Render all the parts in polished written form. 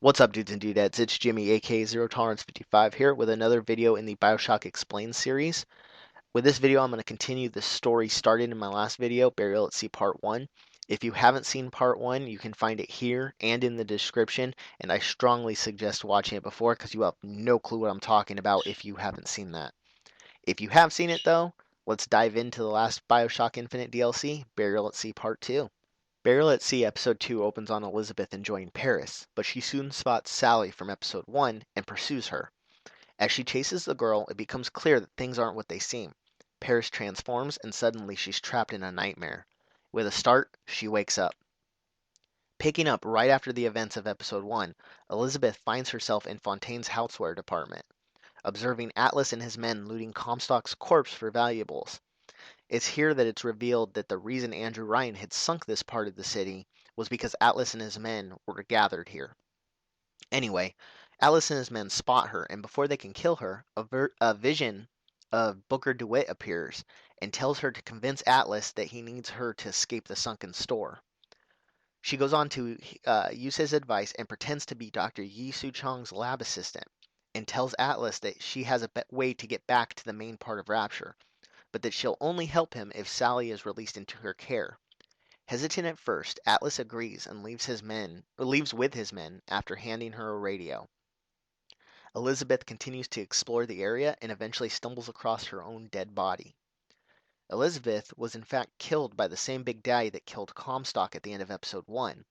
What's up, dudes and dudettes? It's Jimmy, aka ZeroTolerance55 here with another video in the BioShock Explained series. With this video, I'm going to continue the story started in my last video, Burial at Sea Part 1. If you haven't seen Part 1, you can find it here and in the description, and I strongly suggest watching it before because you have no clue what I'm talking about if you haven't seen that. If you have seen it though, let's dive into the last BioShock Infinite DLC, Burial at Sea Part 2. Burial at Sea Episode 2 opens on Elizabeth enjoying Paris, but she soon spots Sally from Episode 1 and pursues her. As she chases the girl, it becomes clear that things aren't what they seem. Paris transforms, and suddenly she's trapped in a nightmare. With a start, she wakes up. Picking up right after the events of Episode 1, Elizabeth finds herself in Fontaine's houseware department, observing Atlas and his men looting Comstock's corpse for valuables. It's here that it's revealed that the reason Andrew Ryan had sunk this part of the city was because Atlas and his men were gathered here. Anyway, Atlas and his men spot her, and before they can kill her, a vision of Booker DeWitt appears and tells her to convince Atlas that he needs her to escape the sunken store. She goes on to use his advice and pretends to be Dr. Yi Su-chong's lab assistant and tells Atlas that she has a way to get back to the main part of Rapture, but that she'll only help him if Sally is released into her care. Hesitant at first, Atlas agrees and leaves with his men after handing her a radio. Elizabeth continues to explore the area and eventually stumbles across her own dead body. Elizabeth was in fact killed by the same Big Daddy that killed Comstock at the end of Episode 1,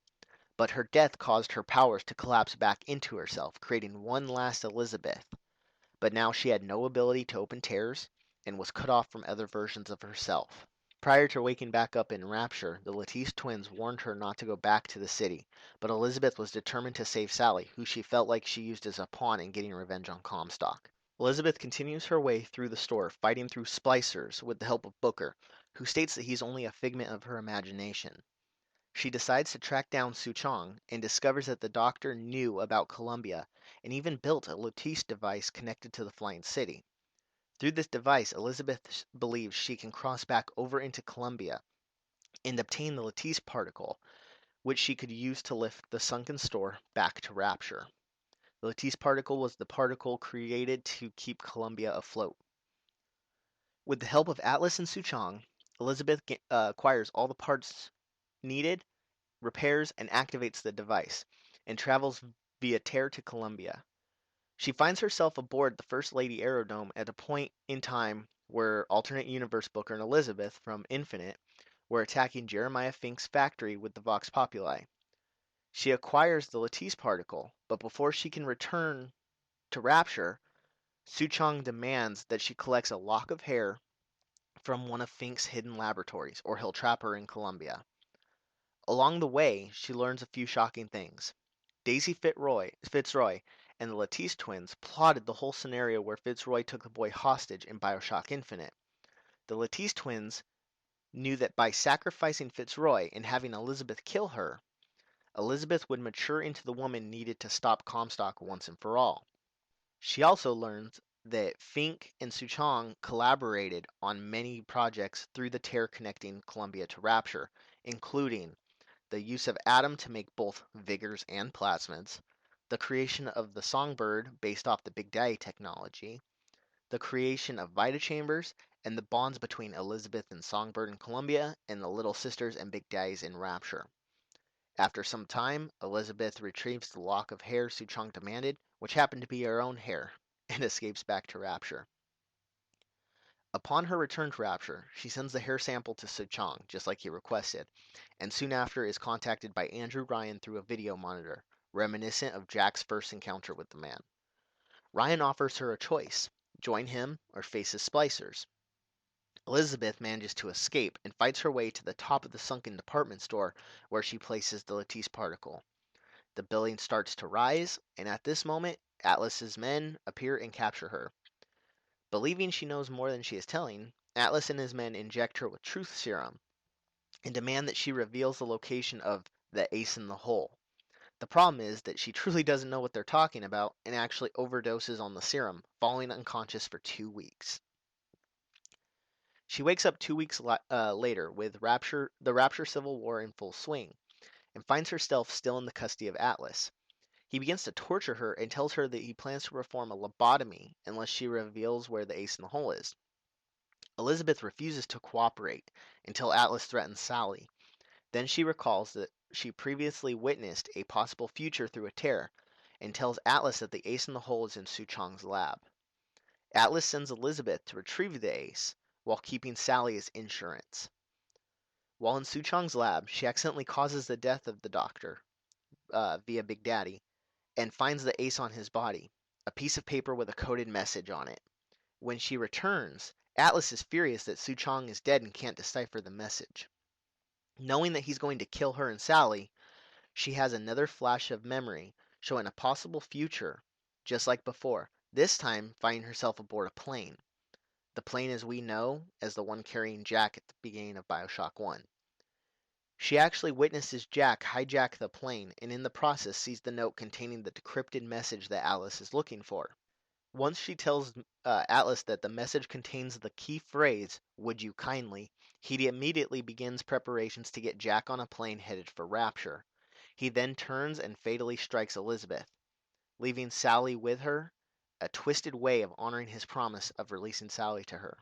but her death caused her powers to collapse back into herself, creating one last Elizabeth. But now she had no ability to open tears and was cut off from other versions of herself. Prior to waking back up in Rapture, the Latisse twins warned her not to go back to the city, but Elizabeth was determined to save Sally, who she felt like she used as a pawn in getting revenge on Comstock. Elizabeth continues her way through the store, fighting through splicers with the help of Booker, who states that he's only a figment of her imagination. She decides to track down Su-chong and discovers that the doctor knew about Columbia and even built a Latisse device connected to the flying city. Through this device, Elizabeth believes she can cross back over into Columbia and obtain the Latisse Particle, which she could use to lift the sunken store back to Rapture. The Latisse Particle was the particle created to keep Columbia afloat. With the help of Atlas and Su-chong, Elizabeth acquires all the parts needed, repairs, and activates the device, and travels via Terre to Columbia. She finds herself aboard the First Lady Aerodome at a point in time where alternate universe Booker and Elizabeth from Infinite were attacking Jeremiah Fink's factory with the Vox Populi. She acquires the Latisse particle, but before she can return to Rapture, Su-chong demands that she collects a lock of hair from one of Fink's hidden laboratories, or he'll trap her in Columbia. Along the way, she learns a few shocking things. Daisy Fitzroy and the Latisse twins plotted the whole scenario where Fitzroy took the boy hostage in BioShock Infinite. The Latisse twins knew that by sacrificing Fitzroy and having Elizabeth kill her, Elizabeth would mature into the woman needed to stop Comstock once and for all. She also learns that Fink and Su-chong collaborated on many projects through the tear connecting Columbia to Rapture, including the use of Atom to make both Vigors and plasmids, the creation of the Songbird based off the Big Daddy technology, the creation of Vita Chambers, and the bonds between Elizabeth and Songbird in Columbia and the Little Sisters and Big Daddies in Rapture. After some time, Elizabeth retrieves the lock of hair Su-chong demanded, which happened to be her own hair, and escapes back to Rapture. Upon her return to Rapture, she sends the hair sample to Su-chong, just like he requested, and soon after is contacted by Andrew Ryan through a video monitor, reminiscent of Jack's first encounter with the man. Ryan offers her a choice: join him or face his splicers. Elizabeth manages to escape and fights her way to the top of the sunken department store where she places the Latisse particle. The building starts to rise, and at this moment, Atlas's men appear and capture her. Believing she knows more than she is telling, Atlas and his men inject her with truth serum and demand that she reveals the location of the ace in the hole. The problem is that she truly doesn't know what they're talking about and actually overdoses on the serum, falling unconscious for 2 weeks. She wakes up 2 weeks later with the Rapture Civil War in full swing and finds herself still in the custody of Atlas. He begins to torture her and tells her that he plans to perform a lobotomy unless she reveals where the ace in the hole is. Elizabeth refuses to cooperate until Atlas threatens Sally. Then she recalls that she previously witnessed a possible future through a tear and tells Atlas that the ace in the hole is in Suchong's lab. Atlas sends Elizabeth to retrieve the ace while keeping Sally as insurance. While in Suchong's lab, she accidentally causes the death of the doctor via Big Daddy and finds the ace on his body, a piece of paper with a coded message on it. When she returns, Atlas is furious that Suchong is dead and can't decipher the message. Knowing that he's going to kill her and Sally, she has another flash of memory showing a possible future, just like before, this time finding herself aboard a plane. The plane as we know as the one carrying Jack at the beginning of BioShock 1. She actually witnesses Jack hijack the plane and in the process sees the note containing the decrypted message that Alice is looking for. Once she tells Atlas that the message contains the key phrase, "Would you kindly," he immediately begins preparations to get Jack on a plane headed for Rapture. He then turns and fatally strikes Elizabeth, leaving Sally with her, a twisted way of honoring his promise of releasing Sally to her.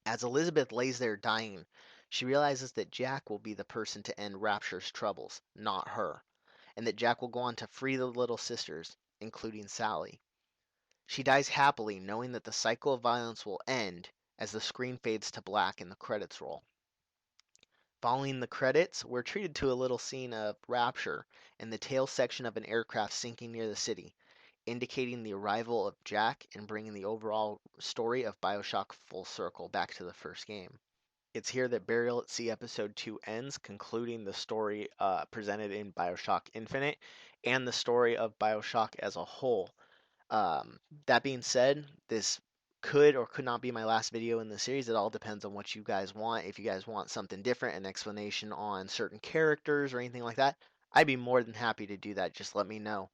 As Elizabeth lays there dying, she realizes that Jack will be the person to end Rapture's troubles, not her, and that Jack will go on to free the little sisters, including Sally. She dies happily, knowing that the cycle of violence will end as the screen fades to black and the credits roll. Following the credits, we're treated to a little scene of Rapture in the tail section of an aircraft sinking near the city, indicating the arrival of Jack and bringing the overall story of BioShock full circle back to the first game. It's here that Burial at Sea Episode 2 ends, concluding the story presented in BioShock Infinite and the story of BioShock as a whole. That being said, this could or could not be my last video in the series. It all depends on what you guys want. If you guys want something different, an explanation on certain characters or anything like that, I'd be more than happy to do that. Just let me know.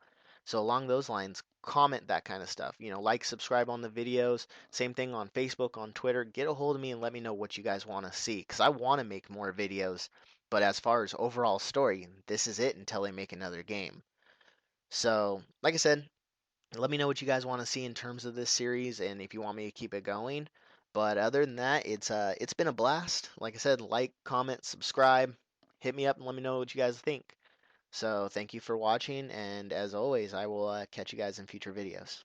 So along those lines, comment that kind of stuff. Like, subscribe on the videos. Same thing on Facebook, on Twitter. Get a hold of me and let me know what you guys want to see, because I want to make more videos. But as far as overall story, this is it until they make another game. So, like I said, let me know what you guys want to see in terms of this series and if you want me to keep it going. But other than that, it's been a blast. Like I said, like, comment, subscribe, hit me up and let me know what you guys think. So thank you for watching, and as always, I will catch you guys in future videos.